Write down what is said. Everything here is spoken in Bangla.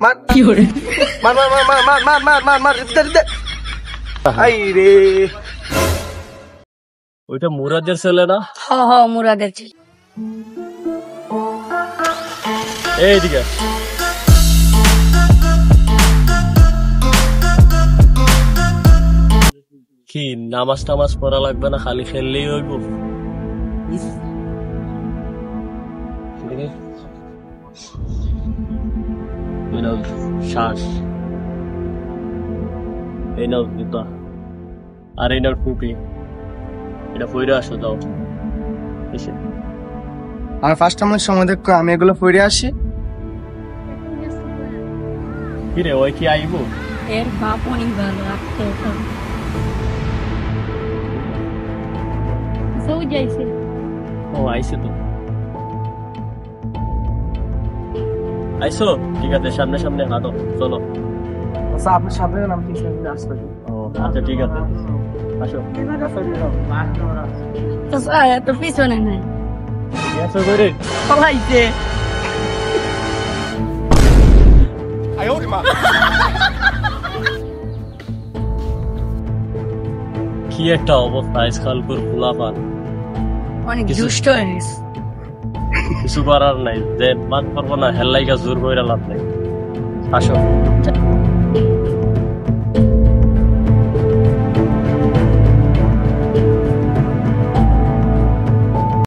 মার কি করে মার মার মার মার মার মার মার মার মার দে আই রে ওইটা মুরাদের ছেলে না? হ্যাঁ মুরাদের ছেলে। এইদিকে কি নামাজ টামাজ পড়া লাগবে না, খালি খেললেই হইব? শ্বাস এই নাও জুতা আর এই নাও টুপি, এটা পরে আসো যাও। আমার ফার্স্ট টাইমের সময় দেখো আমি এগুলো পড়ে আসি। কিরে ওই কি আইব? এর বাপ অনেক ভালো রাখতে যাইছে। ও আইসে তো, আইসো ঠিক আছে, সামনে সামনে হাঁটো, চলো। আচ্ছা আপনি সামনে নাম কি আসবে? ও আচ্ছা ঠিক আছে, আসো। এত পিছনে নাই আসো করে পলাইছে। কি একটা অবস্থা আজকালকার পোলাপান, অনেক দুষ্ট হয়ে গেছে। কিছু করার নাই, যে বাদ পারবো না হেল্লাইগা জোর করে লাভ নাই। আসো।